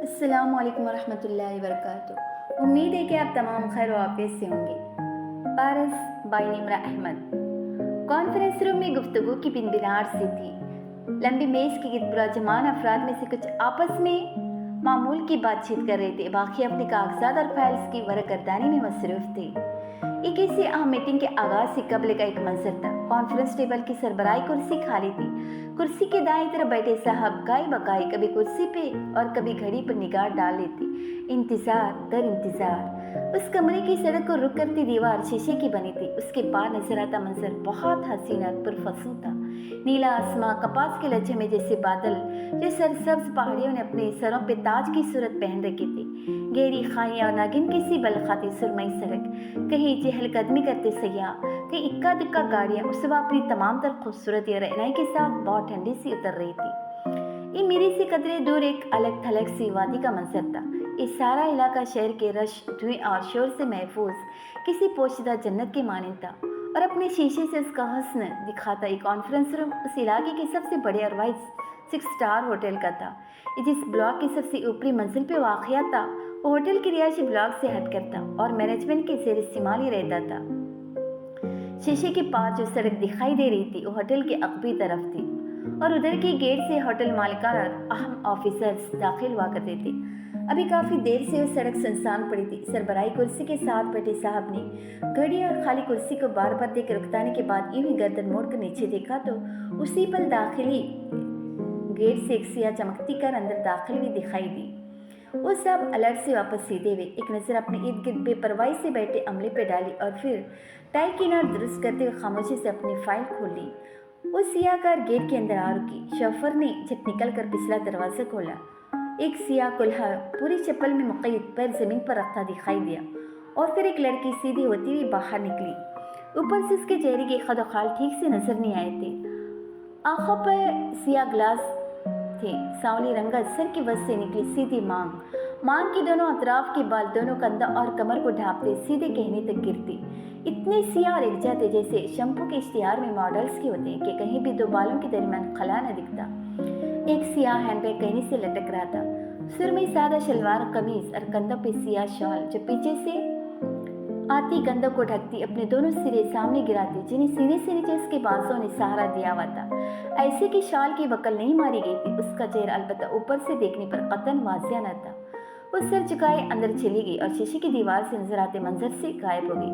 السلام علیکم ورحمۃ اللہ وبرکاتہ۔ امید ہے کہ آپ تمام خیر و عافیت سے ہوں گے۔ پارس by Nimra Ahmad. Conference room میں گفتگو کی بن بنار سی تھی۔ لمبی میز کے گرد براجمان افراد میں سے کچھ آپس میں معمول کی بات چیت کر رہے تھے، باقی اپنے کاغذات اور فائلز کی ورق گردانی میں مصروف تھے۔ یہ کسی اہم میٹنگ کے آغاز سے قبل کا ایک منظر تھا۔ کانفرنس ٹیبل کی سربراہی کرسی خالی تھی۔ کرسی کے دائیں طرف بیٹھے صاحب گائے بگائے کبھی کرسی پہ اور کبھی گھڑی پر نگاہ ڈال لیتے۔ انتظار در انتظار۔ اس کمرے کی سڑک کو رک کرتی دیوار شیشے کی بنی تھی۔ اس کے پار نظر آتا منظر بہت حسین اور پرفسوں تھا۔ نیلا آسماں، کپاس کے لچھے میں جیسے بادل جو سرسبز پہاڑیوں نے اپنے سروں پہ تاج کی صورت پہن رکھی تھی۔ گہری خائیاں اور ناگن کسی بلخاتی سرمئی سڑک، کہیں چہل قدمی کرتے سیاح، کہیں اکا دکا گاڑیاں اس وقت اپنی تمام تر خوبصورتی اور رہنائی کے ساتھ بہت ٹھنڈی سی اتر رہی تھی۔ یہ میری سے قدرے دور ایک الگ تھلگ سی وادی کا منظر تھا۔ یہ سارا علاقہ شہر کے رش دھوئیں اور شور سے محفوظ کسی پوشیدہ جنت کے مانند تھا، اور اپنے شیشے سے اس کا حسن دکھاتا یہ کانفرنس روم اس علاقے کے سب سے بڑے اور واحد 6 اسٹار ہوٹل کا تھا۔ جس بلاک کی سب سے اوپری منزل پہ واقع تھا وہ ہوٹل کے رہائشی بلاک سے ہٹ کر تھا اور مینجمنٹ کے زیر استعمال ہی رہتا تھا۔ شیشے کے پاس جو سڑک دکھائی دے رہی تھی وہ ہوٹل کے عقبی طرف تھی، اور ادھر کے گیٹ سے ہوٹل مالکان اور اہم آفیسرز داخل ہوا کرتے تھے۔ ابھی کافی دیر سے وہ سڑک سنسان پڑی تھی۔ سربراہی کرسی کے ساتھ بیٹھے صاحب نے گھڑی اور خالی کرسی کو بار بار دیکھ کر رکتانے کے بعد یوں ہی گردن موڑ کر نیچے دیکھا تو اسی پل داخلی گیٹ سے ایک سیاہ چمکتی کر اندر داخل ہوئی دکھائی دی۔ وہ سب الرٹ سے واپس سیدھے ہوئے، ایک نظر اپنے ارد گرد بے پرواہی سے بیٹھے عملے پہ ڈالی اور پھر ٹائی کی نوٹ درست کرتے ہوئے خاموشی سے اپنی فائل کھول لی۔ وہ سیاہ کار گیٹ کے اندر آ رکی۔ شوفر نے جھٹ نکل کر پچھلا دروازہ کھولا۔ ایک سیاہ کلہا پوری چپل میں مقید پیر زمین پر رکھتا دکھائی دیا، اور پھر ایک لڑکی سیدھی ہوتی ہوئی باہر نکلی۔ اوپر سے اس کے چہرے کے خد و خال ٹھیک سے نظر نہیں آئے تھے۔ آنکھوں پر سیاہ گلاس تھے، سانولی رنگت، سر کی وسط سے نکلی سیدھی مانگ کے دونوں اطراف کے بال دونوں کندھا اور کمر کو ڈھانپتے سیدھے کہنے تک گرتے، اتنے سیاہ اور اکجا تھے جیسے شیمپو کے اشتہار میں ماڈلز کے ہوتے ہیں کہ کہیں بھی دو بالوں کے درمیان خلا نہ دکھتا۔ ایک سیاہ ہینڈ بیگ کہنی سے لٹک رہا تھا، سرمئی سادہ شلوار قمیض اور کندھوں پہ سیاہ شال جو پیچھے سے آتی کندھوں کو ڈھکتی اپنے دونوں سرے سامنے گراتی، جنہیں سینے سے نیچے اس کے بازوں نے سہارا دیا ہوا تھا۔ ایسے کہ شال کی وکل نہیں ماری گئی تھی۔ اس کا چہرہ البتہ اوپر سے دیکھنے پر قطعاً واضح نہ تھا۔ وہ سر جھکائے اندر چلی گئی اور شیشے کی دیوار سے نظر آتے منظر سے غائب ہو گئی۔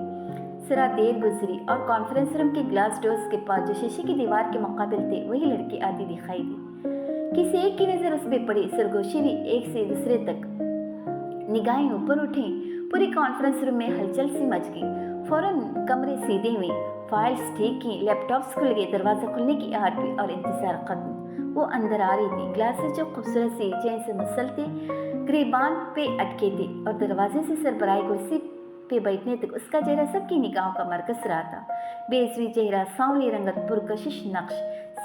ذرا دیر گزری اور کانفرنس روم کے گلاس ڈورز کے پاس جو شیشے کی دیوار کے مقابل تھے وہی لڑکی آتی دکھائی دی۔ کسی ایک کی نظر اس پہ پڑی، سرگوشی ہوئی، ایک سے دوسرے تک نگاہیں اوپر اٹھیں۔ پوری کانفرنس روم میں ہلچل سی مچ گئی۔ فوراً کمرے سیدھے ہوئے، فائلز ٹھیک کی، لیپ ٹاپس کھل گئے، دروازہ کھلنے کی آہٹ ہوئی اور انتظار ختم۔ وہ اندر آ رہی تھی۔ گلاسز جو خوبصورت سی چین سے مسلتے گریبان پہ اٹکے تھے، اور دروازے سے سربراہی کرسی پہ بیٹھنے تک اس کا چہرہ سب کی نگاہوں کا مرکز رہا تھا۔ بیضوی چہرہ، سانولی رنگت، پرکشش نقش،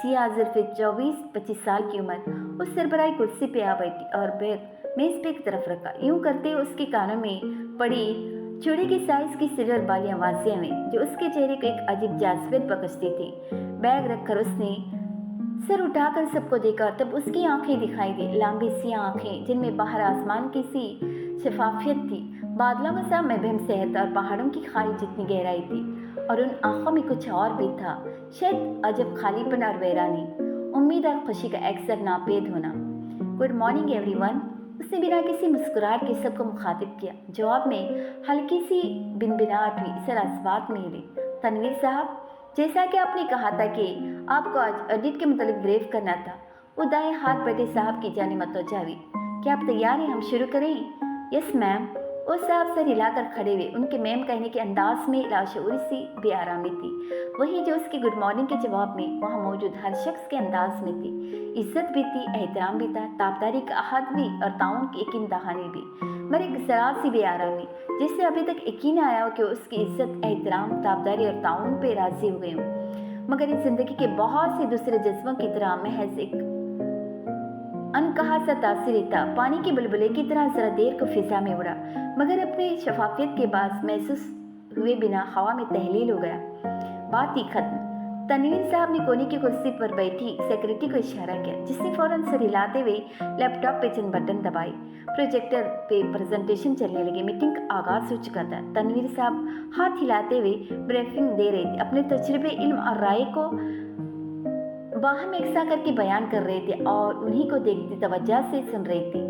سیاہ زلفیں، 24-25 سال کی عمر۔ اس سربراہی کرسی پہ آ بیٹھی اور بیگ میز پہ ایک طرف رکھا۔ یوں کرتے اس کے کانوں میں پڑی چوڑی کی سائز کی سلور بالیاں واضح ہوئیں جو اس کے چہرے کو ایک عجیب جاذبیت بخشتی تھی۔ بیگ رکھ کر اس نے سر اٹھا کر سب کو دیکھا، تب اس کی آنکھیں دکھائی دی، لمبی سیاہ آنکھیں جن میں باہر آسمان کی سی شفافیت تھی، بادلوں کا سا مبہم صحت اور پہاڑوں کی کھائی جتنی گہرائی تھی، اور ان آنکھوں میں کچھ اور بھی تھا، شاید عجب خالی پن اور ویرانی، امید اور خوشی کا اکثر ناپید ہونا۔ گڈ مارننگ ایوری ون، اس نے بنا کسی مسکراہٹ کے سب کو مخاطب کیا۔ جواب میں ہلکی سی بنبناہٹ ہوئی، سر اسبات میں ہلے۔ تنویر صاحب، جیسا کہ آپ نے کہا تھا کہ آپ کو آج آڈٹ کے متعلق بریف کرنا تھا۔ وہ دائیں ہاتھ بیٹھے صاحب کی جانب متوجہ ہوئی۔ کیا آپ تیار ہیں؟ ہم شروع کریں؟ یس میم۔ وہ صاحب سر ہلا کر کھڑے ہوئے۔ ان کے میم کہنے کے انداز میں لاشعوری سی بے آرامی تھی، وہی جو اس کے گڈ مارننگ کے جواب میں وہاں موجود ہر شخص کے انداز میں تھی۔ عزت بھی تھی، احترام بھی تھا، تابداری کا عہد بھی اور تعاون کی یقین دہانی بھی، مگر ایک ذرا سی بے آرامی جس سے ابھی تک یقین آیا ہو کہ اس کی عزت، احترام، تابداری اور تعاون پہ راضی ہو گئے ہوں، مگر اس زندگی کے بہت سے دوسرے جذبوں کی طرح محض ایک انکہا سا تاثر ہی تھا۔ پانی کے بلبلے کی طرح ذرا دیر کو فضا میں اڑا، مگر اپنی شفافیت کے باعث محسوس ہوئے بنا ہوا میں تحلیل ہو گیا۔ بات ہی ختم۔ तनवीर साहब ने कोने की कुर्सी पर बैठी सेक्रेटरी को इशारा किया, जिसने फौरन सर हिलाते हुए लैपटॉप पे चंद बटन दबाए। प्रोजेक्टर पे प्रेजेंटेशन चलने लगी। मीटिंग का आगाज हो चुका था। तनवीर साहब हाथ हिलाते हुए ब्रीफिंग दे रहे थे, अपने तजुर्बे, इल्म और राय को बाहम एकसा करके बयान कर रहे थे और उन्हीं को देखती तवज्जो से सुन रहे थे।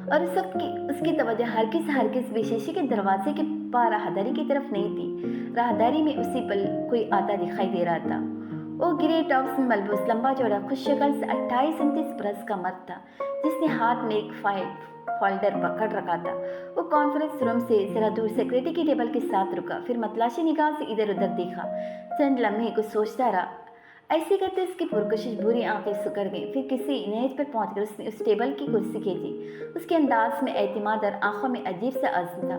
और उस वक्त की उसकी तवज्जो हरगिज़ भी शीशे के दरवाजे के पार राहदारी की तरफ नहीं थी। राहदारी में उसी पल कोई आता दिखाई दे रहा था। वो ग्रे टॉप्स में मलबूस, लंबा चौड़ा, खुश शक्ल से 28-29 बरस का मर्द था, जिसने हाथ में एक फोल्डर पकड़ रखा था। वो कॉन्फ्रेंस रूम से जरा दूर सेक्रेटरी की टेबल के साथ रुका, फिर मतलाशी निगाह से इधर उधर देखा। चंद लम्हे कुछ सोचता रहा। ऐसे करते उसकी पुरकशिश बुरी आंखें सुकड़ गई। फिर किसी नेज पर पहुंचकर उसने उस टेबल की कुर्सी खींची। उसके अंदाज में एतमाद और आंखों में अजीब सा अज़्म था।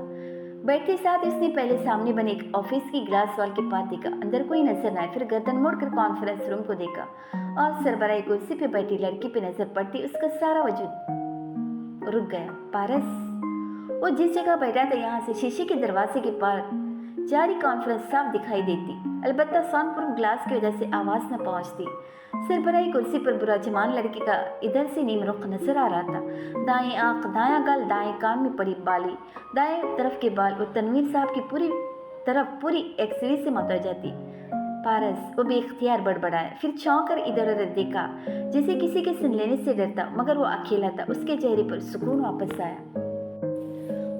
बैठते साथ उसने पहले सामने बने एक ऑफिस की ग्लास वॉल के पास देखा, अंदर कोई नजर न आए। फिर गर्दन मोड़कर कॉन्फ्रेंस रूम को देखा और सरबराही कुर्सी पे बैठी लड़की पे नजर पड़ती उसका सारा वजूद रुक गया। पारस, वो जिस जगह बैठा था यहाँ से शीशे के दरवाजे के पार जारी कॉन्फ्रेंस साफ दिखाई देती, अलबत्ता साउंड प्रूफ ग्लास की वजह से आवाज़ न पहुँचती। सरबराही कुर्सी पर बुरा जमान लड़के का इधर से नीम रुख नजर आ रहा था। दाएं आंख, दायां गाल, दाएं कान में पड़ी बाली, दाएं तरफ के बाल और तनवीर साहब की पूरी एक्सरे से मतवजा थी। पारस, वो बेख्तियार बड़बड़ाया, फिर चौंक कर इधर उधर देखा जैसे किसी के सुन लेने से डरता, मगर वो अकेला था। उसके चेहरे पर सुकून वापस आया।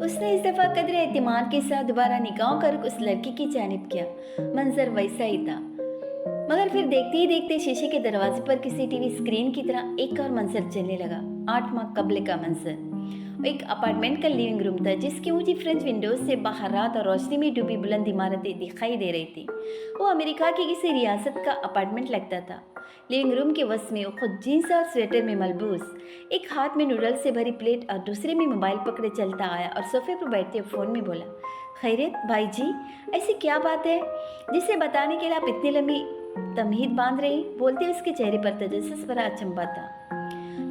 उसने इस दफ़ा कदर एहतिमाद के साथ दोबारा निगाह कर उस लड़की की जानिब किया। मंजर वैसा ही था, मगर फिर देखते ही देखते शीशे के दरवाजे पर किसी टीवी स्क्रीन की तरह एक और मंजर चलने लगा। 8 माह कबल का मंजर। एक अपार्टमेंट का लिविंग रूम था, जिसकी ऊंची फ्रेंच विंडोज से बाहर रात और रोशनी में डूबी बुलंद इमारतें दिखाई दे रही थी। वो अमेरिका की किसी रियासत का अपार्टमेंट लगता था। लिविंग रूम के वस में वो खुद जीन्स और स्वेटर में मलबूस, एक हाथ में नूडल्स से भरी प्लेट और दूसरे में मोबाइल पकड़े चलता आया और सोफे पर बैठते फ़ोन में बोला, खैरियत भाई जी, ऐसी क्या बात है जिसे बताने के लिए आप इतनी लंबी तमहीद बांध रही? बोलते उसके चेहरे पर तजस्सुस भरा अचंभा था।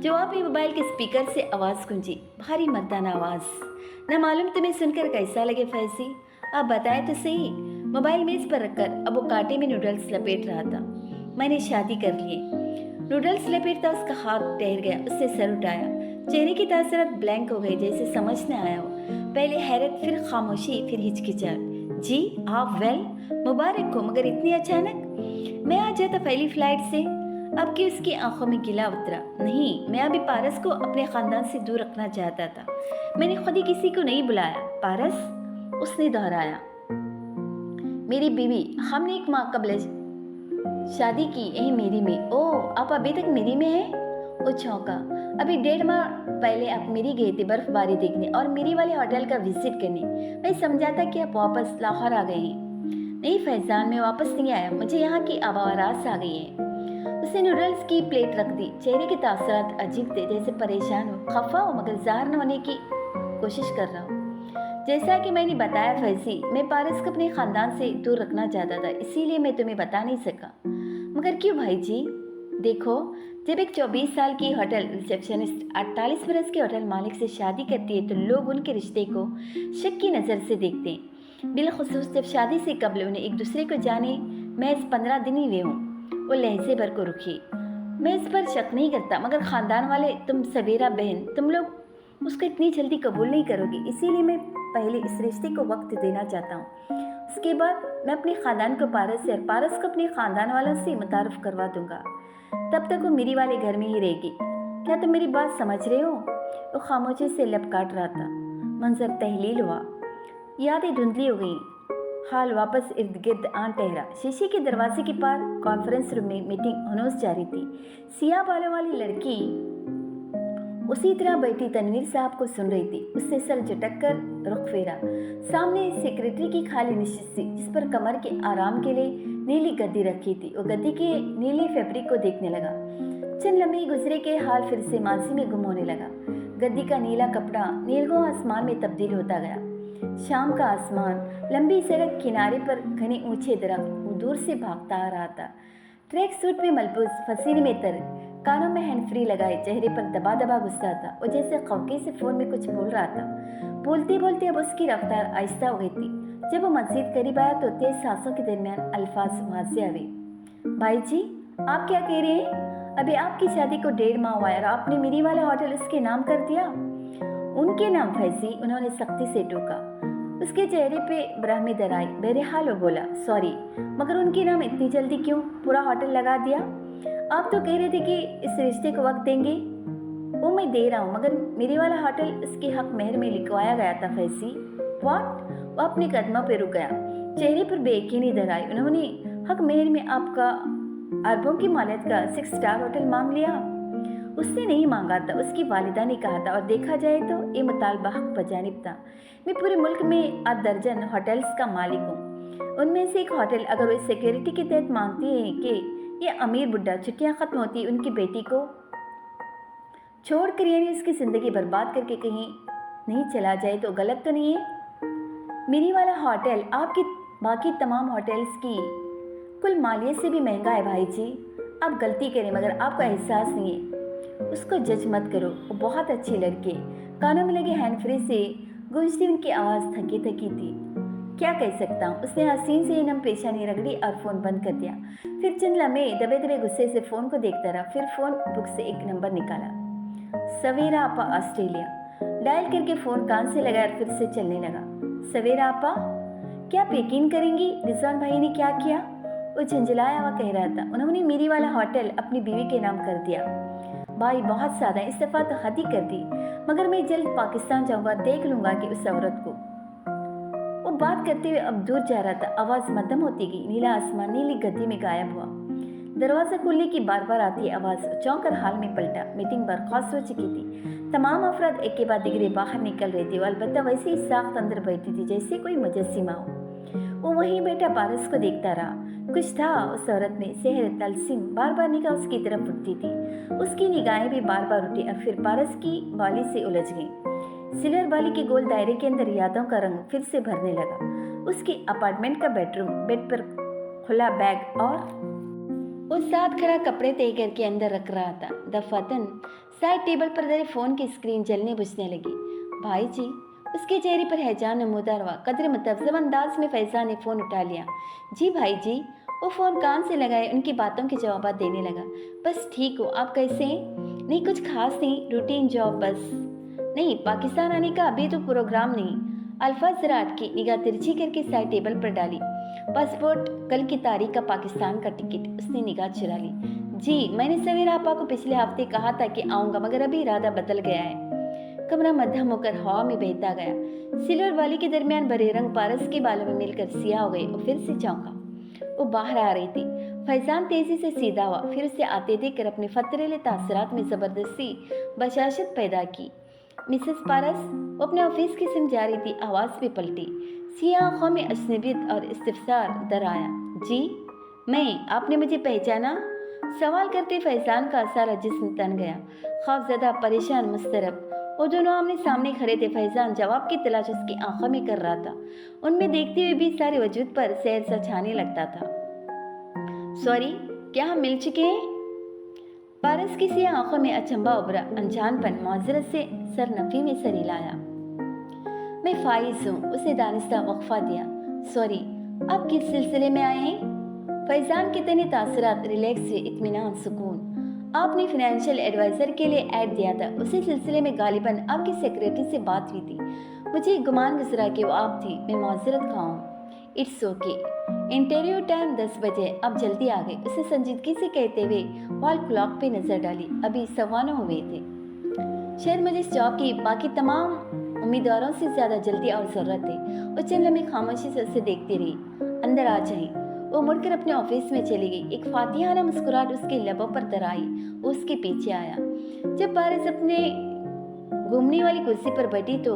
जवाब में मोबाइल के स्पीकर से आवाज़ गूंजी, भारी मर्दाना आवाज़। न मालूम तुम्हें सुनकर कैसा लगे फैजी, आप बताएं तो सही। मोबाइल मेज पर रखकर अब वो कांटे में नूडल्स लपेट रहा था। मैंने शादी कर लिए। नूडल्स लपेटता उसका हाथ ठहर गया। उससे सर उठाया। चेहरे की तासरत ब्लैंक हो गई, जैसे समझ न आया हो। पहले हैरत, फिर खामोशी, फिर हिचकिचाहट। जी आप वेल, मुबारक हो, मगर इतनी अचानक? मैं आ जाता पहली फ्लाइट से। अब कि उसकी आंखों में गिला उतरा। नहीं, मैं अभी पारस को अपने ख़ानदान से दूर रखना चाहता था। मैंने खुद ही किसी को नहीं बुलाया। पारस, उसने दोहराया, मेरी बीवी, हमने 1 माह कबल शादी की, यही मेरी में। ओह, आप अभी तक मेरी में हैं? वो चौंका। अभी 1.5 माह पहले आप मेरी गए थे बर्फबारी देखने और मेरी वाले होटल का विजिट करने। मैं समझा था कि आप वापस लाहौर आ गए हैं। नहीं फैजान, मैं वापस नहीं आया, मुझे यहाँ की आवारास आ गई है। उसने नूडल्स की प्लेट रख दी। चेहरे के तासरात अजीब थे, जैसे परेशान हो, खफा हो, मगर ज़ाहिर न होने की कोशिश कर रहा हूँ। जैसा कि मैंने बताया फैजी, मैं पारस को अपने ख़ानदान से दूर रखना चाहता था, इसीलिए मैं तुम्हें बता नहीं सका। मगर क्यों भाई जी? देखो, जब एक 24 साल की होटल रिसेप्शनिस्ट 48 बरस के होटल मालिक से शादी करती है तो लोग उनके रिश्ते को शक की नज़र से देखते हैं, बिलखुसूस जब शादी से कबल उन्हें एक दूसरे को जाने महज 15 दिन ही हुए हों। वो लहजे भर को रुकी। मैं इस पर शक नहीं करता, मगर ख़ानदान वाले, तुम सवेरा बहन, तुम लोग उसको इतनी जल्दी कबूल नहीं करोगे, इसीलिए मैं पहले इस रिश्ते को वक्त देना चाहता हूँ। उसके बाद मैं अपने ख़ानदान को पारस से और पारस को अपने ख़ानदान वालों से मुतारफ़ करवा दूंगा। तब तक वो मेरी वाले घर में ही रहेगी। क्या तुम मेरी बात समझ रहे हो? वो खामोशी से लब काट रहा था। मंजर तहलील हुआ। यादें धुंधली हो गई। हाल वापस इर्द गिर्द आन ठहरा। शीशे के दरवाजे के पार कॉन्फ्रेंस रूम में मीटिंग हनूस जारी थी। सियाह बालों वाली लड़की उसी तरह बैठी तनवीर साहब को सुन रही थी। उससे सर झटक कर रुख फेरा। सामने सेक्रेटरी की खाली नशिस्त थी, जिस पर कमर के आराम के लिए नीली गद्दी रखी थी। वो गद्दी के नीले फैब्रिक को देखने लगा। चंद लम्हे गुजरे के हाल फिर से मांसी में गुम होने लगा। गद्दी का नीला कपड़ा नीलगांव आसमान में तब्दील होता गया। शाम का आसमान, लंबी सड़क किनारे पर घने ऊंचे दरख्त, वो दूर से भागता आ रहा था। ट्रैक सूट में मलबूस, पसीने में तर, कानों में हैंड फ्री लगाए, चेहरे पर दबा दबा गुस्सा था। वो जैसे खौके से फोन में कुछ बोल रहा था। बोलते बोलते अब उसकी रफ्तार आहिस्ता हो गई थी। जब वो मस्जिद करीब आया तो तेज सांसों के दरमियान अल्फाज वाज़ेह हुए। भाई जी, आप क्या कह रहे हैं? अभी आपकी शादी को 1.5 माह हुआ है और आपने मेरी वाला होटल उसके नाम कर दिया। उनके नाम फैजी, उन्होंने सख्ती से टोका। उसके चेहरे पे ब्राह्मी दर आई। बहरहाल वो बोला, सॉरी, मगर उनके नाम इतनी जल्दी क्यों पूरा होटल लगा दिया? आप तो कह रहे थे कि इस रिश्ते को वक्त देंगे। वो मैं दे रहा हूँ, मगर मेरे वाला होटल उसके हक मेहर में लिखवाया गया था फैजी। व्हाट? वो अपने कदमों पर रुक गया। चेहरे पर बेयकीनी दर आई। उन्होंने हक मेहर में आपका अरबों की मालियत का 6 स्टार होटल मांग लिया। उसने नहीं मांगा था, उसकी वालिदा ने कहा था, और देखा जाए तो ये मुतालबा हक बजानिब था। मैं पूरे मुल्क में 8 दर्जन होटल्स का मालिक हूँ। उनमें से एक होटल अगर वो सिक्योरिटी के तहत मांगती है कि ये अमीर बुढ़ा छुट्टियाँ ख़त्म होती उनकी बेटी को छोड़कर यानी उसकी ज़िंदगी बर्बाद करके कहीं नहीं चला जाए तो गलत तो नहीं है? मेरी वाला होटल आपकी बाकी तमाम होटल्स की कुल मालियत से भी महंगा है भाई जी। आप गलती करें मगर आपको एहसास नहीं है। उसको जज मत करो, वो बहुत अच्छी लड़की। कानों में लगे हैंड फ्री से गूंजती उनकी आवाज़ थकी थकी थी। क्या कह सकता हूँ? उसने हसीन से नम पेशानी रगड़ी और फ़ोन बंद कर दिया। फिर चंद लम्हे दबे दबे गुस्से से फ़ोन को देखता रहा। फिर फ़ोन बुक से एक नंबर निकाला, सवेरा आपा, ऑस्ट्रेलिया। डायल करके फ़ोन कान से लगाया और फिर से चलने लगा। सवेरा आपा, क्या आप यकीन करेंगी रिजवान भाई ने क्या किया? वो झंझलाया हुआ कह रहा था, उन्होंने मेरी वाला होटल अपनी बीवी के नाम कर दिया। भाई बहुत सादा, इस दफ़ा तो हद ही कर दी, मगर मैं जल्द पाकिस्तान जाऊंगा, देख लूंगा कि उस औरत को। वो बात करते हुए अब दूर जा रहा था। आवाज़ मध्यम होती गई। नीला आसमान नीली गद्दी में गायब हुआ। दरवाज़ा खुलने की बार बार आती आवाज़ चौंक कर हाल में पलटा। मीटिंग बर्खास्त हो चुकी थी। तमाम अफराद एक के बाद दिगरे बाहर निकल रहे थे। अलबत्ता वैसे ही साख्त अंदर बैठी थी जैसे कोई मुजस्सिमा हो। वो वहीं बैठा पारस को देखता रहा। कुछ था उस औरत में, सेहर तलसिम। बार बार निगाह उसकी तरफ उठती थी। उसकी निगाहें भी बार बार उठी और फिर पारस की बाली से उलझ गई। सिल्वर बाली के गोल दायरे के अंदर यादों का रंग फिर से भरने लगा। उसके अपार्टमेंट का बेडरूम, बेड पर खुला बैग और वो साथ खड़ा कपड़े तय करके अंदर रख रहा था। दफातन साइड टेबल पर धरे फोन की स्क्रीन जलने बुझने लगी। भाई जी, उसके चेहरे पर हैजान नमूदार हुआ। कदर मुतज़्ज़ब अंदाज में फैज़ान ने फ़ोन उठा लिया। जी भाई जी। वो फ़ोन कान से लगाए उनकी बातों के जवाब देने लगा। बस ठीक हो, आप कैसे हैं? नहीं कुछ खास नहीं, रूटीन जॉब बस। नहीं, पाकिस्तान आने का अभी तो प्रोग्राम नहीं। अल्फाज जरा अटकी, निगाह तिरछी करके साइड टेबल पर डाली। पासपोर्ट, कल की तारीख का पाकिस्तान का टिकट। उसने निगाह चुरा ली। जी, मैंने सवेरा आपा को पिछले हफ्ते कहा था कि आऊँगा, मगर अभी इरादा बदल गया है। कमरा मध्यम होकर हवा में बहता गया। सिल्वर वाली के दरमियान भरे रंग पारस के बालों में मिलकर सियाह हो गए और फिर से चौंका। वो बाहर आ रही थी। फैजान तेजी से सीधा हुआ, फिर उसे आते देखकर अपने फतरेले तासरात में ज़बरदस्ती बशाशत पैदा की। मिसेस पारस। वो अपने ऑफिस की सिम जा रही थी। आवाज़ भी पलटी। सियाह आंखों में अजनबियत और इस्तिफसार दर आया। जी मैं, आपने मुझे पहचाना? सवाल करते फैजान का सारा जिस्म तन गया। खौफजदा, परेशान, मुस्तरब। वो दोनों आमने सामने खड़े थे। फैजान जवाब की तलाश उसकी आंखों में कर रहा था। उनमें देखते हुए भी सारे वजूद पर सहर सा छाने लगता था। सॉरी, क्या हम मिल चुके हैं? पारस की सी आंखों में अचंबा उभरा। अनजानपन माजरत से सर नफी में सर हिलाया। मैं फाइज हूँ, उसे दानिस्ता वक्फा दिया। सॉरी, आप किस सिलसिले में आए हैं? फैजान के तने तासरात, रिलैक्स, इत्मीनान, सुकून। आपने फाइनेंशियल एडवाइज़र के लिए ऐड दिया था, उसी सिलसिले में गालिबन आपकी सेक्रेटरी से बात हुई थी। मुझे गुमान गुजरा कि वो आप थी। मैं माजरत खाऊँ। It's okay. इंटरव्यू टाइम 10 बजे, आप जल्दी आ गए, उसे संजीदगी से कहते हुए वॉल क्लॉक पे नज़र डाली। अभी 9:15 हुए थे। शायद मुझे इस जॉब की बाकी तमाम उम्मीदवारों से ज़्यादा जल्दी और ज़रूरत है। वो चंद लम्हे खामोशी से उसे देखती रही। अंदर आ जाए। वो मुड़कर अपने ऑफिस में चली गई। एक फातिहाना मुस्कुराहट उसके लबों पर दराई। वो उसके पीछे आया। जब पारस अपने घूमने वाली कुर्सी पर बैठी तो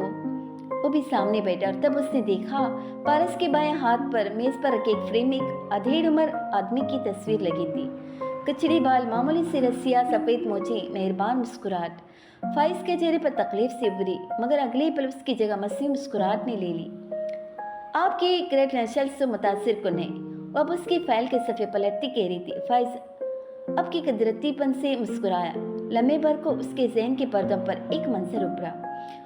वो भी सामने बैठा और तब उसने देखा पारस के बाएं हाथ पर मेज पर रखे एक फ्रेम में एक अधेड़ उम्र आदमी की तस्वीर लगी थी। कचड़ी बाल, मामूली सी रस्सियाँ, सफ़ेद मोचे, मेहरबान मुस्कुराहट। फाइज के चेहरे पर तकलीफ से उभरी, मगर अगले ही पल उसकी जगह मसीह मुस्कुराहट ने ले ली। आपकी क्रेडेंशियल्स से मुतासिर कुन है। वो अब उसकी फाइल के सफ़े पलटती कह रही थी। फाइज अब की कदरतीपन से मुस्कुराया। लम्हे भर को उसके जहन के पर्दों पर एक मंजर उभरा।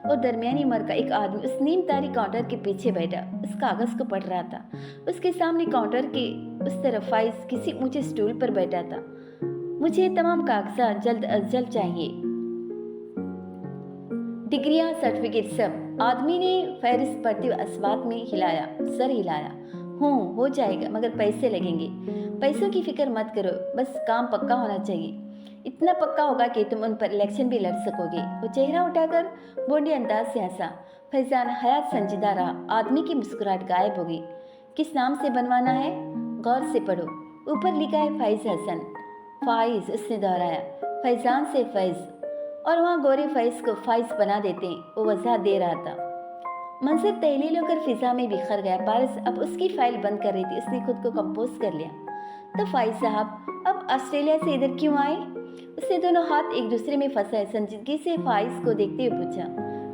और दरमियानी उम्र का एक आदमी उस नीम तारी काउंटर के पीछे बैठा उस कागज़ को पढ़ रहा था। उसके सामने काउंटर के उस तरफ फाइज किसी ऊंचे स्टूल पर बैठा था। मुझे तमाम कागजात जल्द अज जल्द चाहिए, डिग्रियां, सर्टिफिकेट सब। आदमी ने फहरिस्त पढ़ते हुए अस्वात में सर हिलाया। हो जाएगा, मगर पैसे लगेंगे। पैसों की फिक्र मत करो, बस काम पक्का होना चाहिए। इतना पक्का होगा कि तुम उन पर इलेक्शन भी लड़ सकोगे। वो चेहरा उठाकर बोंडे अंदाज से हंसा। फैजान हयात संजीदा रहा। आदमी की मुस्कुराहट गायब हो गई। किस नाम से बनवाना है? गौर से पढ़ो, ऊपर लिखा है फैज हसन। फाइज, उसने दोहराया। फैजान से फैज, और वहाँ गोरे फैज को फाइज बना देते हैं, वो वजह दे रहा था। मंजर तहलील होकर फिजा में बिखर गया। पारस अब उसकी फाइल बंद कर रही थी। उसने खुद को कंपोज कर लिया। तो फाइज साहब, अब ऑस्ट्रेलिया से इधर क्यों आए? उसने दोनों हाथ एक दूसरे में फंसाए संजीदगी से फाइज को देखते हुए पूछा।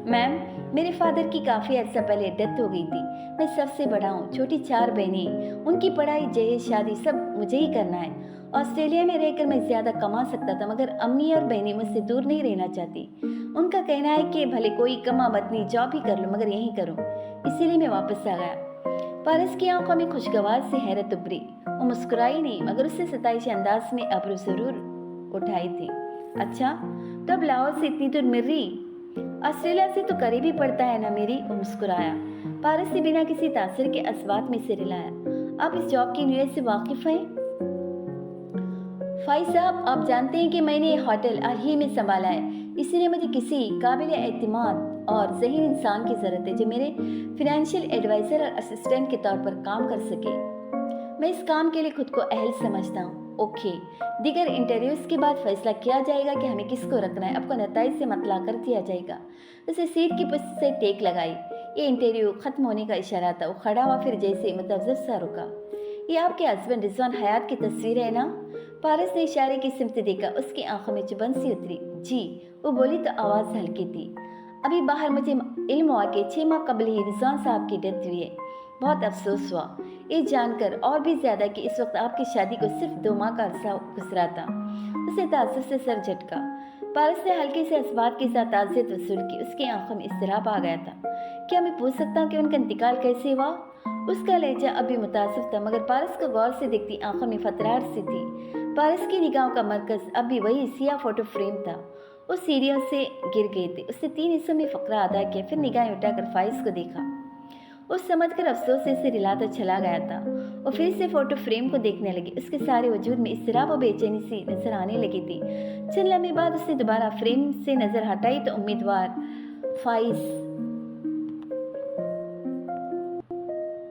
मैम, मेरे फादर की काफ़ी अर्सा पहले डेथ हो गई थी। मैं सबसे बड़ा हूँ, छोटी 4 बहनें, उनकी पढ़ाई, जहेज, शादी सब मुझे ही करना है। ऑस्ट्रेलिया में रहकर मैं ज़्यादा कमा सकता था, मगर अम्मी और बहनें मुझसे दूर नहीं रहना चाहती। उनका कहना है कि भले कोई कमा मतनी जॉब ही कर लूँ, मगर यहीं करूँ, इसीलिए मैं वापस आ गया। पारस की आंखों में खुशगवार से हैरत उभरी। वो मुस्कुराई नहीं, मगर उससे सताइश अंदाज में अब्रू जरूर उठाई थी। अच्छा, तो अब लाहौर से इतनी दूर मिर्री? ऑस्ट्रेलिया से तो करीब ही पड़ता है ना मेरी। वो मुस्कुराया। पारस ने बिना किसी तासर के अस्वात में सिर हिलाया। आप इस जॉब की न्यूयॉर्क से वाकिफ हैं? फाइज साहब, आप जानते हैं कि मैंने ये होटल हाल ही में संभाला है, इसीलिए मुझे किसी काबिल एतमाद और ज़हीन इंसान की ज़रूरत है जो मेरे फिनेंशियल एडवाइज़र और असिस्टेंट के तौर पर काम कर सके। मैं इस काम के लिए खुद को अहल समझता हूँ। ओके, दीगर इंटरव्यूज़ के बाद फैसला किया जाएगा कि हमें किसको रखना है। आपको नताइज से मतला कर दिया जाएगा। उसे सीट की पुष्ट से टेक लगाई। ये इंटरव्यू ख़त्म होने का इशारा था। वो खड़ा हुआ, फिर जैसे मुतज़्ज़र सा रुका। ये आपके हस्बैंड रिजवान हयात की तस्वीर है ना? पारस ने इशारे की सिमत देखा। उसकी आंखों में चुभन सी उतरी। जी, वो बोली तो आवाज़ हल्की थी। अभी बाहर मुझे इल्म हुआ कि 6 माह कबल ही रिजवान साहब की डेथ हुई है। बहुत अफसोस हुआ ये जानकर, और भी ज़्यादा कि इस वक्त आपकी शादी को सिर्फ 2 माह का अरसा गुजरा था। उसे ताज्जुब से सर झटका। पारस ने हल्के से अस्बात के साथ ताज़ियत वसूल की। उसकी आंखों में इज़्तिराब आ गया था। क्या मैं पूछ सकता हूँ कि उनका इंतकाल कैसे हुआ? उसका लहजा अभी मुतासिफ था, मगर पारस को गौर से देखती आंखों में फतराहट सी थी। पारस की निगाहों का मरकज़ अब भी वही सिया फोटो फ्रेम था। वो सीढ़ियों से गिर गए थे। उसने 3 हिस्सों में फ़करा अदा किया, फिर निगाहें उठाकर फाइज को देखा। उस समझकर अफसोस से रिलाता चला गया था। वो फिर से फोटो फ्रेम को देखने लगी। उसके सारे वजूद में इज़्तिराब और बेचैनी सी नजर आने लगी थी। चंद लम्हे बाद उसने दोबारा फ्रेम से नजर हटाई तो उम्मीदवार फाइज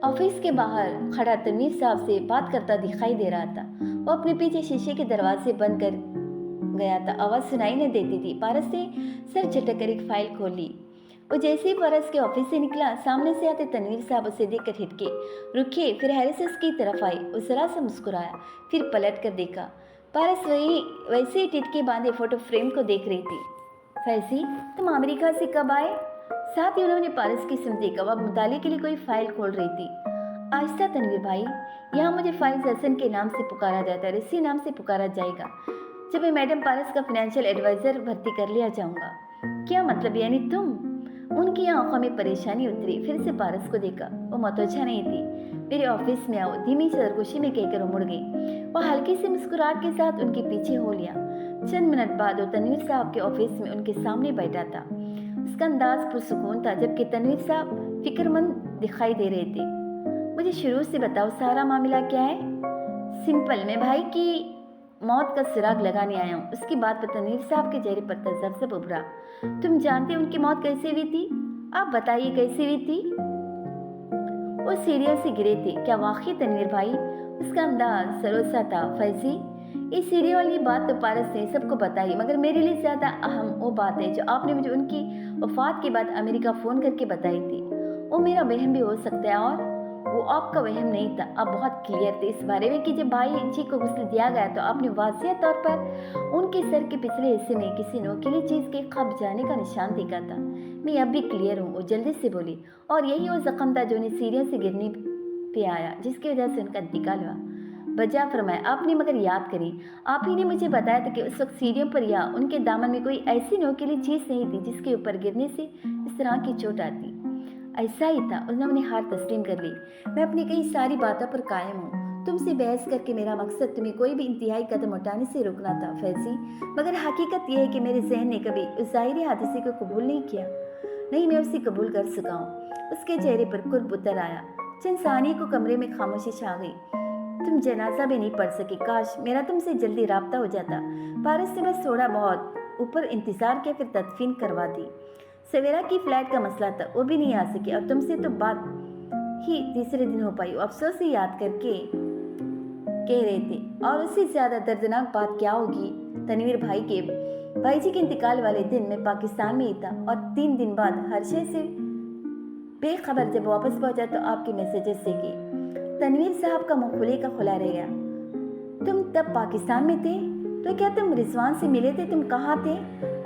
ऑफिस के बाहर खड़ा तनवीर साहब से बात करता दिखाई दे रहा था। वो अपने पीछे शीशे के दरवाजे बंद कर गया था। आवाज़ सुनाई न देती थी। पारस ने सर झटक कर एक फाइल खोल ली। वो जैसे ही पारस के ऑफिस से निकला, सामने से आते तनवीर साहब उसे देखकर हिचके, रुके, फिर हैरत से उसकी तरफ आई। वो जरा सा मुस्कुराया, फिर पलट कर देखा। पारस वैसे ही टिटके बांधे फोटो फ्रेम को देख रही थी। फैजी, तुम अमेरिका से कब आए? साथ ही उन्होंने पारस की सुन देखा। वह मुताले के लिए कोई फाइल खोल रही थी। आहिस्ता तनवीर भाई, यहाँ मुझे फाइज हसन के नाम से पुकारा जाता है, इसी नाम से पुकारा जाएगा जब मैं मैडम पारस का फाइनेंशियल एडवाइज़र भर्ती कर लिया जाऊँगा। क्या मतलब, यानी तुम? उनकी आंखों में परेशानी उतरी। फिर से पारस को देखा। वो मतवजा नहीं थी। मेरे ऑफिस में आओ, धीमी सरगोशी में कहकर वो मुड़ गई। वह हल्की से मुस्कुराहट के साथ उनके पीछे हो लिया। चंद मिनट बाद वो तनवीर साहब के ऑफिस में उनके सामने बैठा था। उसका अंदाज पुरसुकून था, जबकि तनवीर साहब फिक्रमंद दिखाई दे रहे थे। मुझे शुरू से बताओ, सारा मामला क्या है? सिंपल, मैं भाई की मौत का सुराग लगाने आया हूँ। उसकी बात पर तनवीर साहब के चेहरे पर तजब्जुब उभरा। तुम जानते उनकी मौत कैसे हुई थी? आप बताइए, कैसे हुई थी? वो सीढ़ियों से गिरे थे। क्या वाकई तनवीर भाई? उसका अंदाज सरोसा था। फैजी, ये सीढ़ियों वाली बात तो पारस ने सबको बताई, मगर मेरे लिए ज़्यादा अहम वो बात है जो आपने मुझे उनकी वफात के बाद अमेरिका फ़ोन करके बताई थी। वो मेरा वहम भी हो सकता है, और वो आपका वहम नहीं था। आप बहुत क्लियर थे इस बारे में कि जब भाई जी को गुस्ल दिया गया तो आपने वाज़िह तौर पर उनके सर के पिछले हिस्से में किसी नोकीली चीज़ के खप जाने का निशान देखा था। मैं अब भी क्लियर हूँ, वो जल्दी से बोली। और यही वो जख्म था जो उन्हें सीढ़ियों से गिरने पे आया, जिसकी वजह से उनका इंतकाल हुआ। बजा फरमाया आपने, मगर याद करी, आप ही ने मुझे बताया था कि उस वक्त सीढ़ियों पर या उनके दामन में कोई ऐसी नोकीली चीज़ नहीं थी जिसके ऊपर गिरने से इस तरह की चोट आती। ऐसा ही था। उन्होंने हार तस्लीम कर ली। मैं अपनी कई सारी बातों पर कायम हूँ। तुम से बहस करके मेरा मकसद तुम्हें कोई भी इंतहाई कदम उठाने से रोकना था फैजी, मगर हकीकत यह है कि मेरे जहन ने कभी उस ज़ाहिरी हादसे को कबूल नहीं किया। नहीं, मैं उसे कबूल कर सका हूँ। उसके चेहरे पर कुर्ब उतर आया। चंद सानी को कमरे में खामोशी छा गई। तुम जनाजा भी नहीं पढ़ सकी। काश मेरा तुमसे जल्दी राब्ता हो जाता। पारस से बस थोड़ा बहुत ऊपर इंतजार किया, फिर तदफीन करवा दी। सवेरा की फ्लैट का मसला था, वो भी नहीं आ सकी और तुमसे तो बात ही तीसरे दिन हो पाई। अफसोस से याद करके कह रहे थे। और उससे ज्यादा दर्दनाक बात क्या होगी? तनवीर भाई जी के इंतकाल वाले दिन मैं पाकिस्तान में ही था और 3 दिन बाद हर शय से बेखबर जब वापस पहुंचा तो आपके मैसेजेस देखे। तनवीर साहब का मुंह खुले का खुला रह गया। तुम तब पाकिस्तान में थे? तो क्या तुम रिजवान से मिले थे? तुम कहाँ थे?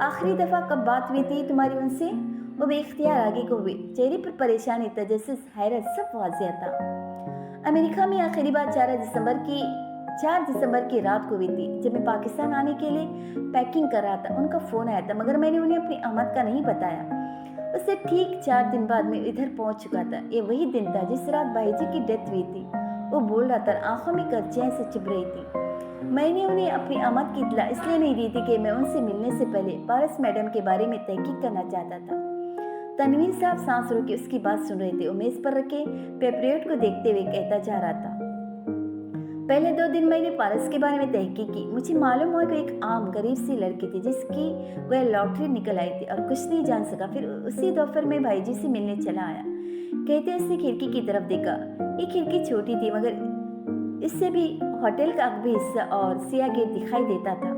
आखिरी दफा कब बात हुई थी तुम्हारी उनसे? वो बेख्तियार आगे को हुई। चेहरे पर परेशानी, तजस्सुस, हैरत सब वाज़िया था। अमेरिका में आखिरी बार 4 दिसंबर की रात को हुई थी, जब मैं पाकिस्तान आने के लिए पैकिंग कर रहा था। उनका फ़ोन आया था, मगर मैंने उन्हें अपनी आमद का नहीं बताया। उससे ठीक 4 दिन बाद मैं इधर पहुंच चुका था। ये वही दिन था जिस रात भाई जी की डेथ हुई थी। वो बोल रहा था, आंखों में करचियाँ से चुभ रही थी। मैंने उन्हें अपनी आमद की इत्तला इसलिए नहीं दी थी कि मैं उनसे मिलने से पहले पारस मैडम के बारे में तहकीक करना चाहता था। तनवीर साहब सांस रोके उसकी बात सुन रहे थे। वो मेज पर रखे पेपरेट को देखते हुए कहता जा रहा था, पहले 2 दिन मैंने पारस के बारे में तहकीक की। मुझे मालूम हुआ कि एक आम गरीब सी लड़की थी जिसकी वह लॉटरी निकल आई थी और कुछ नहीं जान सका। फिर उसी दोपहर में भाई जी से मिलने चला आया। कहते उसने खिड़की की तरफ देखा। ये खिड़की छोटी थी, मगर इससे भी होटल का अगबी हिस्सा और सिया गेट दिखाई देता था।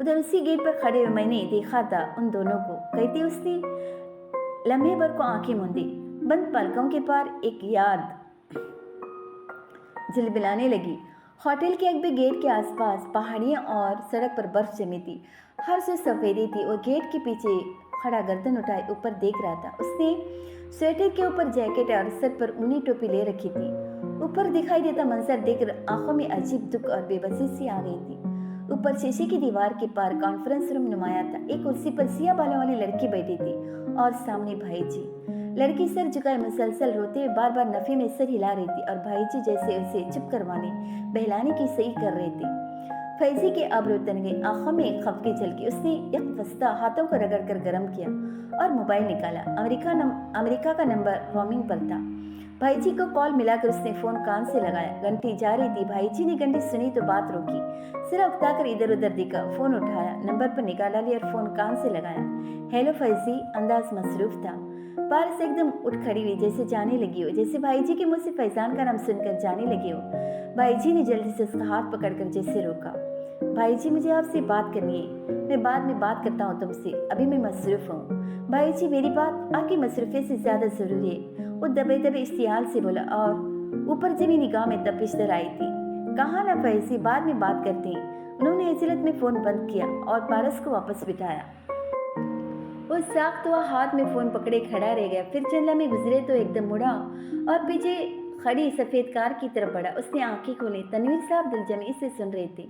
उधर उसी गेट पर खड़े हुए मैंने देखा था उन दोनों को। कहते उसने लम्हे भर को आंखें मूंदी। बंद पलकों के पार एक याद झिलमिलाने लगी। होटल के अगबी गेट के आसपास पहाड़ियाँ और सड़क पर बर्फ जमी थी। हर से सफेदी थी। वो गेट के पीछे खड़ा गर्दन उठाए ऊपर देख रहा था। उसने स्वेटर के ऊपर जैकेट और सर पर ऊनी टोपी ले रखी थी। ऊपर दिखाई देता मंजर देखकर आंखों में अजीब दुख और बेबसी सी आ गई थी। ऊपर शीशे की दीवार के पार कॉन्फ्रेंस रूम नुमाया था। एक कुर्सी पर सिया बालों वाली लड़की बैठी थी और सामने भाई जी। लड़की सर झुकाए मुसलसल रोते हुए बार बार नफे में सर हिला रही थी और भाई जी जैसे उसे चुप करवाने बहलाने की सही कर रहे थे। फैजी के आबरू तन गए, आंखों में खफकी झलकी। उसने एक फस्ता हाथों को रगड़कर गर्म किया और मोबाइल निकाला। अमेरिका का नंबर रोमिंग पर था। भाई जी को कॉल मिलाकर उसने फोन कान से लगाया। घंटी जा रही थी। भाई जी ने घंटी सुनी तो बात रोकी। सिरा उकताकर इधर उधर देखा, फोन उठाया, नंबर पर निकाला लिया और फोन कान से लगाया। हेलो फैजी। अंदाज मसरूफ था। पारस एकदम उठ खड़ी हुई, जैसे जाने लगी हो, जैसे भाई जी के मुंह से फैजान का नाम सुनकर जाने लगी हो। भाई जी ने जल्दी से उसका हाथ पकड़कर जैसे रोका। भाई जी, मुझे आपसे बात करनी है। मैं बाद में बात करता हूँ तुमसे, अभी मैं मसरूफ हूँ। भाई जी, मेरी बात आपकी मसरूफियत से ज्यादा जरूरी है। वो दबे दबे इश्तियाल से बोला और ऊपर जमी निगाह में तपिश दर आई थी। कहा ना फैजी, बाद में बात करते हैं। उन्होंने हजरत में फोन बंद किया और पारस को वापस बिठाया। वो साख्त हुआ हाथ में फोन पकड़े खड़ा रह गया। फिर चंद लम्हे गुजरे तो एकदम मुड़ा और पीछे खड़ी सफेद कार की तरफ बढ़ा। उसने आंखें खोली। तनवीर साहब दिलजमी से सुन रहे थे।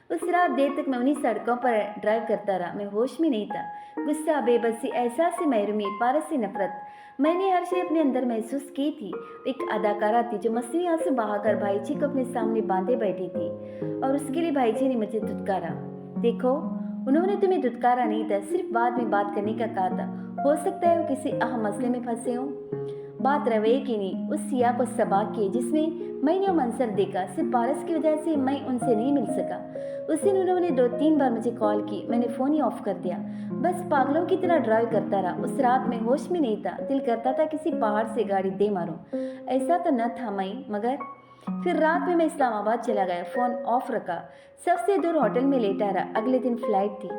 उस रात देर तक मैं उन्हीं सड़कों पर ड्राइव करता रहा। मैं होश में नहीं था। गुस्सा, बेबसी, एहसास से महरूमी, पारस से नफरत, मैंने हर शय अपने अंदर महसूस की थी। एक अदाकारा थी जो मसनूई आंसू बहाकर भाई जी को अपने सामने बांधे बैठी थी और उसके लिए भाई जी ने मुझे धुतकारा। देखो, उन्होंने तुम्हें धुतकारा नहीं था, सिर्फ बाद में बात करने का कहा था। हो सकता है वो किसी अहम मसले में फंसे हों। बात रवैये की नहीं, उस सिया को सबाक की जिसमें मैंने वो मंजर देखा। सिर्फ पारस की वजह से मैं उनसे नहीं मिल सका। उस दिन उन्होंने 2-3 बार मुझे कॉल की, मैंने फ़ोन ही ऑफ कर दिया। बस पागलों की तरह ड्राइव करता रहा। उस रात में होश में नहीं था। दिल करता था किसी पहाड़ से गाड़ी दे मारूं। ऐसा तो न था मगर फिर रात में मैं इस्लामाबाद चला गया, फ़ोन ऑफ रखा, सबसे दूर होटल में लेटा रहा। अगले दिन फ्लाइट थी।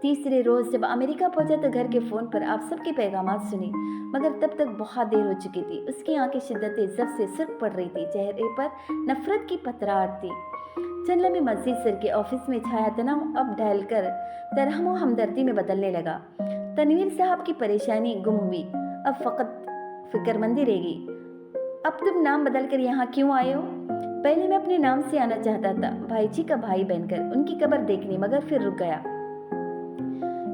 तीसरे रोज़ जब अमेरिका पहुंचा तो घर के फ़ोन पर आप सबके पैगामात सुने, मगर तब तक बहुत देर हो चुकी थी। उसकी आंखें शिद्दत जब से सुर्ख पड़ रही थी, चेहरे पर नफरत की पतराहट थी। चंद लम्हे मस्जिद सर के ऑफिस में छाया तनाव अब ढल कर तरहम व हमदर्दी में बदलने लगा। तनवीर साहब की परेशानी गुम हुई, अब फ़कत फिक्रमंदी रह गई। अब तुम नाम बदल कर यहाँ क्यों आए हो? पहले मैं अपने नाम से आना चाहता था, भाई जी का भाई बनकर, उनकी कब्र देखने, मगर फिर रुक गया।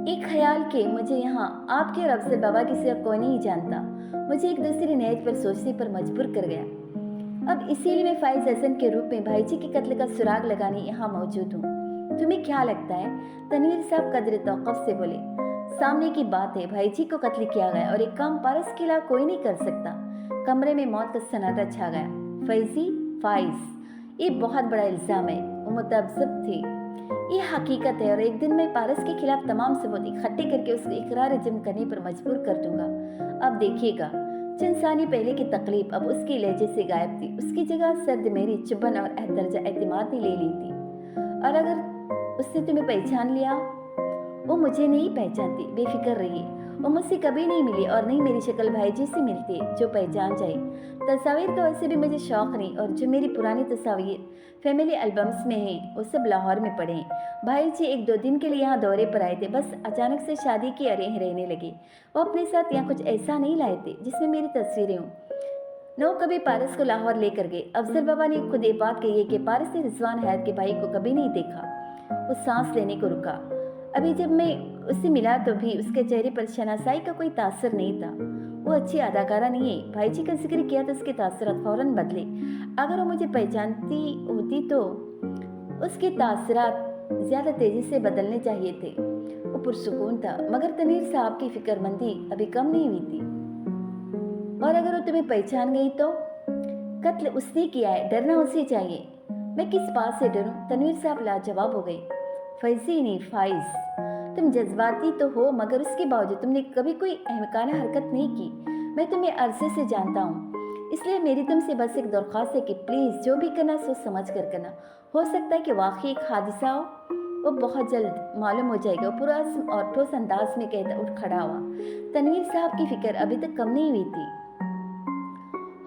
एक ख्याल के मुझे यहाँ आपके और अफजल बाबा की सिवा कोई नहीं जानता। मुझे एक दूसरी नयत पर सोचने पर मजबूर कर गया। अब इसीलिए मैं फाइज हसन के रूप में भाई जी के कत्ल का सुराग लगाने यहाँ मौजूद हूँ। तुम्हें क्या लगता है? तनवीर साहब कदर तौक़ुफ़ से बोले। सामने की बात है, भाई जी को कत्ल किया गया और एक काम पारस के अलावा कोई नहीं कर सकता। कमरे में मौत का सन्नाटा छा गया। फैजी, फाइज, ये बहुत बड़ा इल्ज़ाम है। वो मुतअज्जब थे। ये हकीकत है और एक दिन मैं पारस के खिलाफ तमाम सबूत इकट्ठे करके उसको इकरार जुर्म करने पर मजबूर कर दूंगा। अब देखिएगा। चंद सानी पहले की तकलीफ अब उसकी लहजे से गायब थी। उसकी जगह सर्द मेरी चुभन और दर्जा एतमाद ने ले ली थी। और अगर उसने तुम्हें पहचान लिया? वो मुझे नहीं पहचानती, बेफिक्र रहिए। वो मुझसे कभी नहीं मिली और नहीं मेरी शक्ल भाई जी से मिलती है जो पहचान जाए। तस्वीर का वैसे भी मुझे शौक़ नहीं, और जो मेरी पुरानी तस्वीर फैमिली एल्बम्स में हैं वो सब लाहौर में पड़े हैं। भाई जी 1-2 दिन के लिए यहाँ दौरे पर आए थे, बस अचानक से शादी की अरेह रहने लगे। वो अपने साथ यहाँ कुछ ऐसा नहीं लाए थे जिसमें मेरी तस्वीरें हों। नो कभी पारस को लाहौर लेकर गए। अफजल बाबा ने खुद ये बात कही है कि पारस ने रिजवान हैदर के भाई को कभी नहीं देखा। वो सांस लेने को रुका। अभी जब मैं उससे मिला तो भी उसके चेहरे पर शनासाई का कोई तासर नहीं था। वो अच्छी अदाकारा नहीं है। भाई जी का जिक्र किया तो उसके तासरात फौरन बदले। अगर वो मुझे पहचानती होती तो उसके तासरात ज़्यादा तेज़ी से बदलने चाहिए थे। वो पुरसुकून था, मगर तनवीर साहब की फिक्रमंदी अभी कम नहीं हुई थी। और अगर वो तुम्हें पहचान गई तो? कत्ल उसने किया है, डरना उसे चाहिए। मैं किस बात से डरूं? तनवीर साहब लाजवाब हो गए। फैजी नहीं फाइज, तुम जज्बाती तो हो, मगर उसके बावजूद तुमने कभी कोई अहमकाना हरकत नहीं की। मैं तुम्हें अरसे से जानता हूँ, इसलिए मेरी तुमसे बस एक दरख्वास्त है कि प्लीज़ जो भी करना सोच समझ कर करना। हो सकता है कि वाकई एक हादसा हो, वो बहुत जल्द मालूम हो जाएगा। वो पूरा और ठोस अंदाज में कहता उठ खड़ा हुआ। तनवीर साहब की फिक्र अभी तक कम नहीं हुई थी।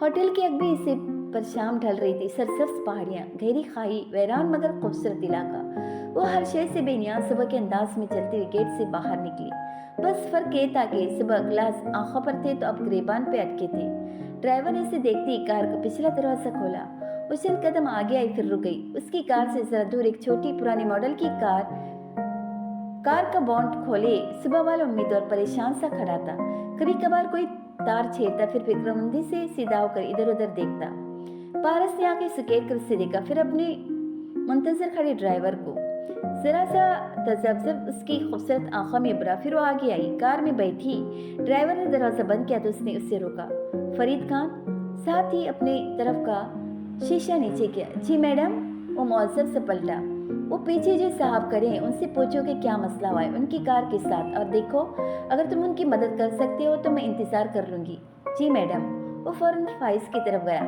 होटल की अगली हिस्से पर शाम ढल रही थी। सरसब्ज पहाड़ियाँ, गहरी खाई, वैरान मगर खूबसूरत इलाका। वो हर शय से बेनियाज सुबह के अंदाज में चलते हुए गेट से बाहर निकली। बस फर्क ये था कि सुबह ग्लास आंखों पर थे तो अब ग्रेबान पे अटके थे। ड्राइवर ने इसे देखते ही कार का पिछला दरवाजा खोला। वो चंद कदम आगे आई, फिर रुक गई। उसकी कार से जरा दूर एक छोटी पुरानी मॉडल की कार का बॉन्ट खोले सुबह वाला उम्मीदवार परेशान सा खड़ा था। कभी कभार कोई तार छेड़ता, फिर फिक्रमंदी से सीधा होकर इधर उधर देखता। पारस ने आके सुकेट कर उसे देखा, फिर अपने मुंतजर खड़े ड्राइवर को। जरा सा तजब्जुब उसकी खूबसूरत आंखों में उभरा, फिर वो आगे आई, कार में बैठी। ड्राइवर ने दरवाजा बंद किया तो उसने उससे रोका। फरीद खान, साथ ही अपने तरफ का शीशा नीचे किया। जी मैडम। वो मौजब से पलटा। वो पीछे जो साहब खड़े हैं उनसे पूछो कि क्या मसला हुआ है उनकी कार के साथ, और देखो अगर तुम उनकी मदद कर सकते हो तो मैं इंतजार कर लूंगी। जी मैडम। वो फौरन फाइज की तरफ गया।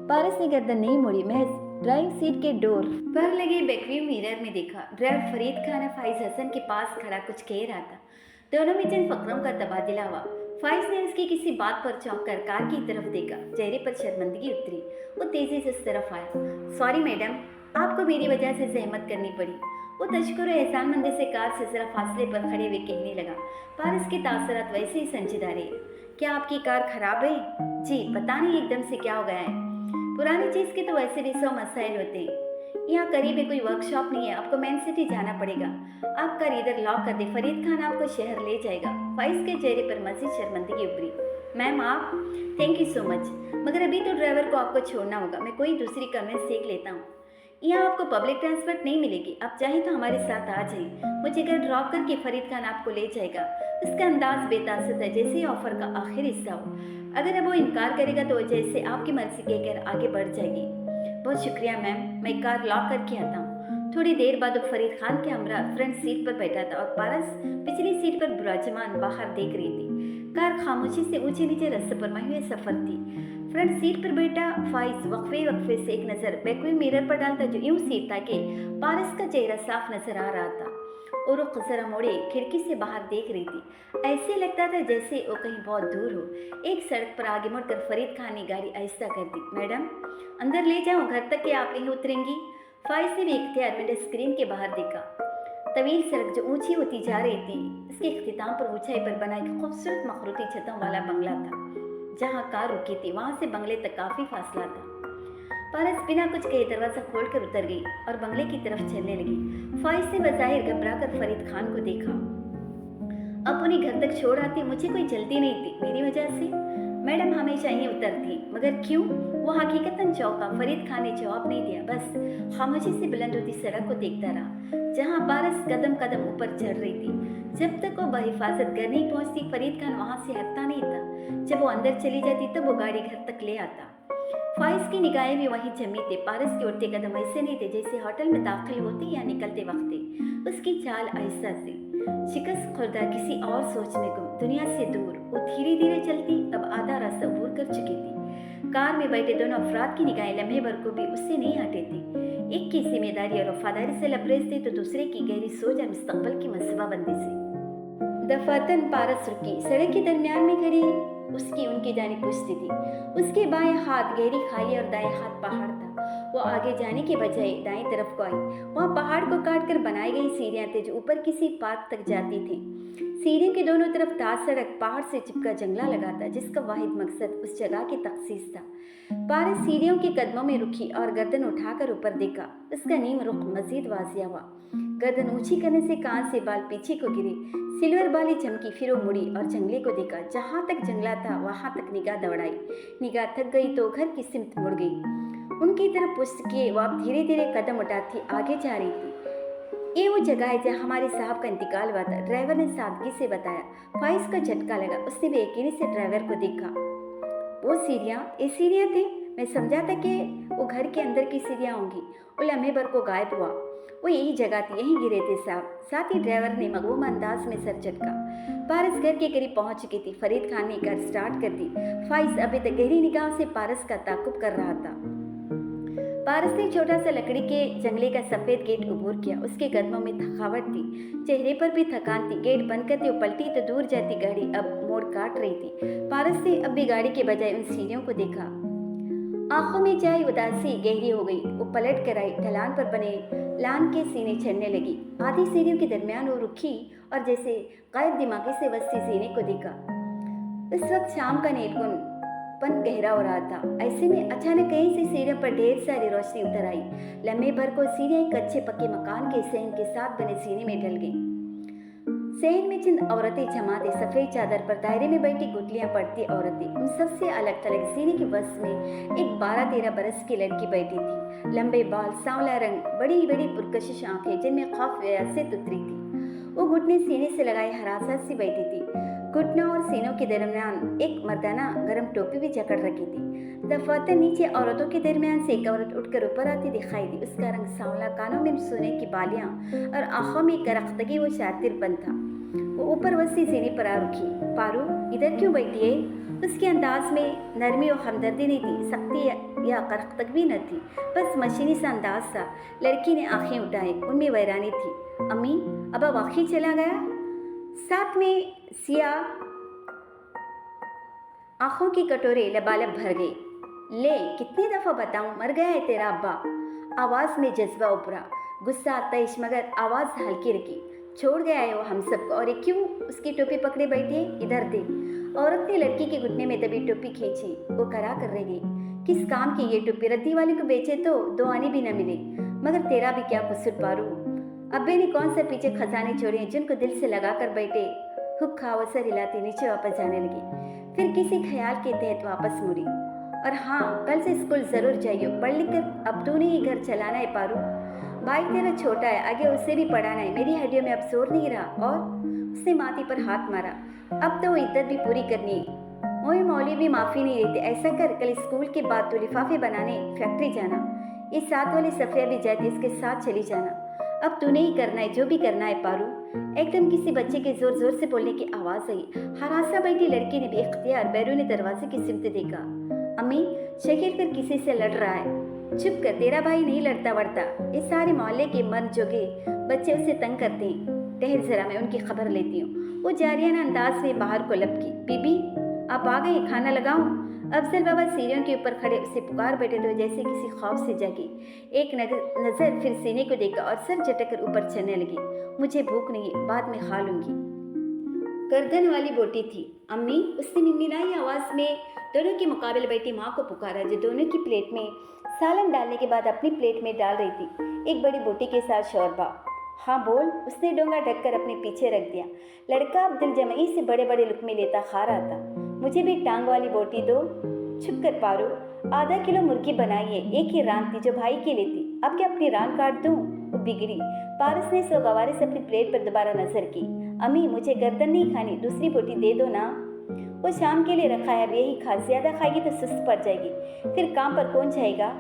पारस ने गर्दन नहीं मोड़ी, महज ड्राइविंग सीट के डोर पर लगे बैकव्यू मिरर में देखा। ड्राइवर फरीद खान फाइज हसन के पास खड़ा कुछ कह रहा था। दोनों में चंद फकरों का तबादला हुआ। फाइज ने उसकी किसी बात पर चौंक कर कार की तरफ देखा। चेहरे पर शर्मिंदगी उतरी। वो तेजी से उस तरफ आया। सॉरी मैडम, आपको मेरी वजह से जहमत करनी पड़ी। वो तशक्कुर एहसानमंदी से कार से जरा फासले पर खड़े हुए कहने लगा। पारस के तासरात वैसे ही संजीदा रहे। क्या आपकी कार खराब है? जी, पता नहीं एकदम से क्या हो गया है। पुरानी चीज़ के तो वैसे भी 100 मसाइल होते हैं। यहाँ करीब में कोई वर्कशॉप नहीं है, आपको मेन सिटी जाना पड़ेगा। आप कार इधर लॉक कर दे, फरीद खान आपको शहर ले जाएगा। फाइज के चेहरे पर मजीद शर्मिंदगी उभरी। मैम आप, थैंक यू सो मच, मगर अभी तो ड्राइवर को आपको छोड़ना होगा। मैं कोई दूसरी कन्वेंस देख लेता हूँ। यहाँ आपको पब्लिक ट्रांसपोर्ट नहीं मिलेगी। आप चाहें तो हमारे साथ आ जाइए। मुझे घर ड्रॉप करके फरीद खान आपको ले जाएगा। उसका अंदाज बेतासत है, जैसे ऑफर का आखिरी हिस्सा हो। अगर अब वो इनकार करेगा तो जैसे आपकी मर्जी कहकर आगे बढ़ जाएगी। बहुत शुक्रिया मैम, मैं कार लॉक करके आता हूँ। थोड़ी देर बाद वो फरीद खान के हमरा फ्रंट सीट पर बैठा था और पारस पिछली सीट पर विराजमान बाहर देख रही थी। कार खामोशी से ऊंचे नीचे रस्ते पर हुए सफर थी। फ्रंट सीट पर बैठा फाइज वक्फे वक्फे से एक नज़र बैकव्यू मिरर पर डालता, जो यूं सीट था कि पारस का चेहरा साफ नजर आ रहा था और वो जरा मोड़े खिड़की से बाहर देख रही थी। ऐसे लगता था जैसे वो कहीं बहुत दूर हो। एक सड़क पर आगे मुड़कर फरीद खान ने गाड़ी आहिस्ता कर दी। मैडम अंदर ले जाऊं घर तक कि आप यहीं उतरेंगी? फाइज ने भी इख्तियार विंडो स्क्रीन के बाहर देखा। तवील सड़क जो ऊंची होती जा रही थी, इसके इख्तिताम पर ऊंचाई पर बना एक खूबसूरत मखरूती छतों वाला बंगला था। जहाँ कार रुकी थी वहाँ से बंगले तक काफ़ी फासला था। पारस बिना कुछ कहे दरवाज़ा खोलकर उतर गई और बंगले की तरफ चलने लगी। फाइज ने बज़ाहिर घबराकर फरीद खान को देखा। अब उन्हें घर तक छोड़ आती, मुझे कोई जल्दी नहीं थी मेरी वजह से। मैडम हमेशा यहीं उतरती, मगर क्यों? वो हकीकतन चौंका। फरीद खान ने जवाब नहीं दिया, बस खामोशी से बुलंद होती सड़क को देखता रहा, जहाँ पारस कदम कदम ऊपर चढ़ रही थी। जब तक वो बहिफाजत घर नहीं पहुंचती, फरीद खान वहां से हटता नहीं था। जब वो अंदर चली जाती तब वो गाड़ी घर तक ले आता। फाइज की निगाहें भी वहीं जमी थे। पारस के उड़ते कदम ऐसे नहीं थे जैसे होटल में दाखिल होते या निकलते वक्त थे। उसकी चाल आहिस्ता सी, शिकस्त खुर्दा, किसी और सोच में गुम, दुनिया से दूर। वो धीरे धीरे चलती, अब आधा रास्ता अबूर कर चुकी थी। कार में बैठे दोनों अफराद की निगाहें लम्हे भर को भी उससे नहीं हटे थी। एक की जिम्मेदारी और वफादारी से लबरेज थी, तो दूसरे की गहरी सोच और मुस्तकबल की मनसूबाबंदी से। दफातन पारस रुकी, सड़क के दरमियान में खड़ी उसकी उनकी जानिब पूछती थी। उसके बाएं हाथ गहरी खाई और दाएं हाथ पहाड़ था। वो आगे जाने के बजाय दाएं तरफ को आई। वहाँ पहाड़ को काट कर बनाई गई सीढ़ियां थी जो ऊपर किसी पार्क तक जाती थी। सीढ़ियों के दोनों तरफ तार सड़क, पहाड़ से चिपका जंगला लगा था, जिसका वाहिद मकसद उस जगह की तखसीस था। पारस सीढ़ियों के कदमों में रुकी और गर्दन उठाकर ऊपर देखा। उसका नीम रुख मजीद वाजिया हुआ। गर्दन ऊंची करने से कान से बाल पीछे को गिरे, सिल्वर बाली चमकी। फिर वो मुड़ी और जंगले को देखा। जहाँ तक जंगला था वहाँ तक निगाह दौड़ाई। निगाह थक गई तो घर की सिमत मुड़ गई। उनकी तरफ पुष्ट किए वो अब धीरे धीरे कदम उठाती आगे जा रही थी। ये वो जगह है जहाँ हमारे साहब का इंतकाल हुआ था, ड्राइवर ने सादगी से बताया। फाइज का झटका लगा। उसने बेयकीनी से ड्राइवर को देखा। वो सीढ़ियाँ, ये सीढ़ियाँ थी। मैं समझा था कि वो घर के अंदर की सीढ़ियाँ होंगी। वो लम्हे भर को गायब हुआ। वो यही जगह थी, यहीं गिरे थे साहब। साथ ही ड्राइवर ने मगबूम अंदाज में सर झटका। पारस घर के करीब पहुंच चुकी थी। फरीद खान ने कार स्टार्ट कर दी। फाइज अभी तक गहरी निगाह से पारस का ताकुब कर रहा था। पारस ने छोटा सा लकड़ी के जंगले का सफेद गेट अबूर किया। उसके कदमों में थकावट थी, चेहरे पर भी थकान थी। गेट बंद करते वो पलटी तो दूर जाती गाड़ी अब मोड़ काट रही थी। पारस ने अब भी गाड़ी के बजाय उन सीढ़ियों को देखा। आंखों में चाहे उदासी गहरी हो गई। वो पलट कर आई। ढलान पर बने लान के सीने चढ़ने लगी। आधी सीढ़ियों के दरमियान वो रुकी और जैसे गायब दिमागी से वस्ती सीने को देखा। उस वक्त शाम का नीलकुन पन गहरा हो रहा था। ऐसे में अचानक कहीं से सीढ़ियों पर ढेर सारी रोशनी उतर आई। लम्हे भर को सीढ़ियां एक अच्छे पक्के मकान के सहन के साथ बने सीने में ढल गई। सहन में चंद औरतें जमा थी। सफेद चादर पर दायरे में बैठी गुटलियां पड़ती औरतें। उन सबसे अलग थलग सीने के बस में एक 12-13 बरस की लड़की बैठी थी। लंबे बाल, सांवला रंग, बड़ी बड़ी पुरकशिश आंखें जिनमें खौफ से उतरी थी। वो घुटने सीने से लगाए हरासत से बैठी थी। घुटनों और सीनों के दरमियान एक मर्दाना गरम टोपी भी जकड़ रखी थी। दफातर नीचे औरतों के दरमियान से एक औरत उठकर ऊपर आती दिखाई दी। उसका रंग सांवला, कानों में सोने की बालियां और आंखों में करख्तगी वो शातिरपन था। वो ऊपर वस्ती सीने पर आ रुकी। पारू, इधर क्यों बैठी है? उसके अंदाज में नरमी और हमदर्दी नहीं थी, सख्ती या करख्तगी न थी, बस मशीनी सा अंदाज था। लड़की ने आंखें उठाई, उनमें वैरानी थी। अम्मी, अब वाकई चला गया? साथ में सिया आंखों की कटोरे लबालब भर गई। ले, कितनी दफा बताऊं, मर गया है तेरा अब्बा। आवाज में जज्बा उभरा, गुस्सा तैश, मगर आवाज हल्की रखी। छोड़ गया है वो हम सबको, और ये क्यों उसकी टोपी पकड़े बैठी है? इधर दे। औरत ने लड़की के घुटने में दबी टोपी खींची। वो करा कर रह गई। किस काम की ये टोपी? रद्दी वाले को बेचे तो 2 आने भी न मिले। मगर तेरा भी क्या कसूर पारू? अब्बे ने कौन से पीछे खजाने छोड़े हैं जिनको दिल से लगा कर बैठे? हुक खाओ सर हिलाती नीचे वापस जाने लगी। फिर किसी ख्याल के तहत वापस मुड़ी। और हाँ, कल से स्कूल जरूर जाइयो। पढ़ लिख कर अब तूने ही घर चलाना है पारू। भाई तेरा छोटा है, आगे उसे भी पढ़ाना है। मेरी हड्डियों में अब जोर नहीं रहा। और उसने माथे पर हाथ मारा। अब तो वो इद्दत भी पूरी करनी है। मोई मौली भी माफ़ी नहीं देते। ऐसा कर, कल स्कूल के बाद तो लिफाफे बनाने फैक्ट्री जाना। ये साथ वाली सफिया भी जाती, इसके साथ चली जाना। अब तूने ही करना है, जो भी करना है पारू। एकदम किसी बच्चे के जोर जोर से बोलने की आवाज़ आई। हरासा बैठी लड़की ने बेख्तियार बैरूनी दरवाजे की सिमत देखा। अम्मी, शकील कर किसी से लड़ रहा है। चुप कर, तेरा भाई नहीं लड़ता वड़ता। इस सारे मोहल्ले के मर्द जोगे बच्चे उसे तंग करते हैं। ठहर जरा, मैं उनकी खबर लेती हूँ। वो जारियाना अंदाज में बाहर को लपकी। बीबी, आप आ गए, खाना लगाऊं? अफजल बाबा सीढ़ियों के ऊपर खड़े उसे पुकार बैठे तो जैसे किसी खौफ से जागी। एक नजर फिर सीने को देखा और सर झटक कर ऊपर चढ़ने लगी। मुझे भूख नहीं, बाद में खा लूंगी। गर्दन वाली बोटी थी। अम्मी, उसने मिनमिनाई आवाज में दोनों के मुकाबले बैठी माँ को पुकारा, जो दोनों की प्लेट में सालन डालने के बाद अपनी प्लेट में डाल रही थी, एक बड़ी बोटी के साथ शोरबा। हाँ बोल, उसने डोंगा ढककर अपने पीछे रख दिया। लड़का अब्दुल जमई से बड़े बड़े लुकमे लेता खा रहा था। मुझे भी टांग वाली बोटी दो। छुप कर पारो, आधा किलो मुर्गी बनाइए, एक ही रान थी जो भाई के लिए थी, अब क्या अपनी रान काट दूं? वो बिगड़ी। पारस ने सोगवारी से अपनी प्लेट पर दोबारा नजर की। अम्मी, मुझे गर्दन नहीं खानी, दूसरी बोटी दे दो ना। वो शाम के लिए रखा है, अब यही खा, ज्यादा खाएगी तो सुस्त पड़ जाएगी, फिर काम पर कौन जाएगा?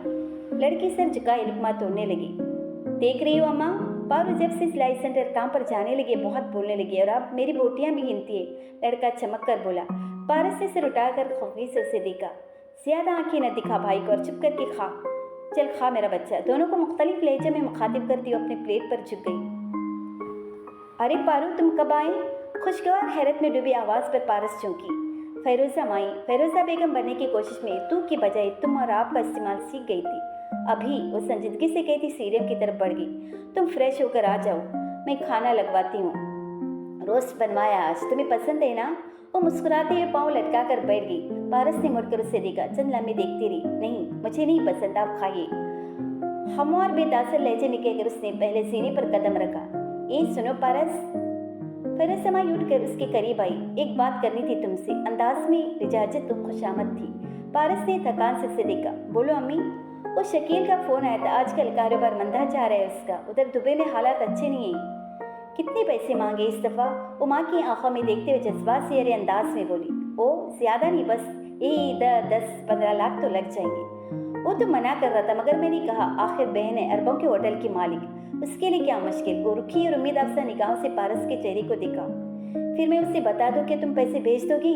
लड़की सर झुकाए लुकमा तोड़ने लगी। देख रही हो अम्मा, पारू जब से सिलाई सेंटर काम पर जाने लगे बहुत बोलने लगी और अब मेरी बोटियां भी गिनती है। लड़का चमक कर बोला। पारस ने सिर उठाकर खौफी से उसे देखा। ज्यादा आंखें न दिखा भाई को और चुप करके खा। चल खा मेरा बच्चा। दोनों को मुख्तलिफ लहजे में मुखातिब करती हुए अपने प्लेट पर झुक गई। अरे पारू, तुम कब आए? खुशगवार हैरत में डूबी आवाज पर पारस चौंकी। फैरोजा माई, फैरोजा बेगम बनने की कोशिश में तू की बजाय तुम और आप का इस्तेमाल सीख गई थी। अभी वो संजीदगी से कहती सीरियम की तरफ बढ़ गई। तुम फ्रेश होकर आ जाओ, मैं खाना लगवाती हूँ। रोस्ट बनवाया आज, तुम्हें पसंद है ना? वो मुस्कुराते हुए पाँव लटका कर बैठ गई। पारस ने मुड़कर उसे देखा, चंद लम्हे देखती रही। नहीं, मुझे नहीं पसंद, आप खाइए। हमवार बेतासर लहजे में कहकर उसने पहले सीने पर कदम रखा। ए सुनो पारस। फिर समाई उठकर उसके करीब आई। एक बात करनी थी तुमसे। अंदाज में रिजाजत तो खुशामद थी। पारस ने थकान से उसे देखा। बोलो अम्मी। वो शकील का फोन आया था, आजकल कारोबार मंदा जा रहा है उसका, उधर दुबई में हालात अच्छे नहीं है। कितने पैसे मांगे इस दफा? वो माँ की आंखों में देखते हुए जज्बात से अरे अंदाज में बोली। ओ ज्यादा नहीं, बस 10-15 लाख तो लग जाएंगे। वो तो मना कर रहा था मगर मैंने कहा आखिर बहन है, अरबों के होटल की मालिक, उसके लिए क्या मुश्किल। वो रुखी और उम्मीद अफसा निगाहों से पारस के चेहरे को देखा। फिर मैं उसे बता दूं कि तुम पैसे भेज दोगी?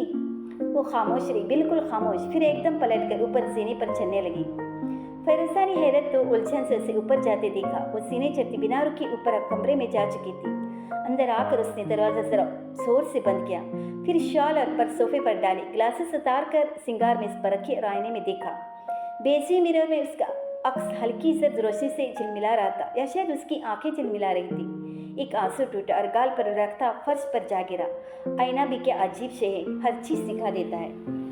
वो खामोश रही, बिल्कुल खामोश। फिर एकदम पलट कर ऊपर सीने पर चलने लगी। फैरोजा ने हैरत तो उलझन से उसे ऊपर जाते देखा। वो सीने चढ़ती बिना रुकी ऊपर कमरे में जा चुकी थी। अंदर आकर उसने दरवाजा जरा जोर से बंद किया, फिर शॉल और पर सोफे पर डाली, ग्लासेस उतार कर सिंगार में पर रखी और आईने में देखा। बेसी मिरर में उसका अक्स हल्की से रोशनी से झिलमिला रहा था, या शायद उसकी आंखें झिलमिला रही थी। एक आंसू टूटा और गाल पर रखता फर्श पर जा गिरा। आईना भी क्या अजीब शे है, हर चीज सिखा देता है।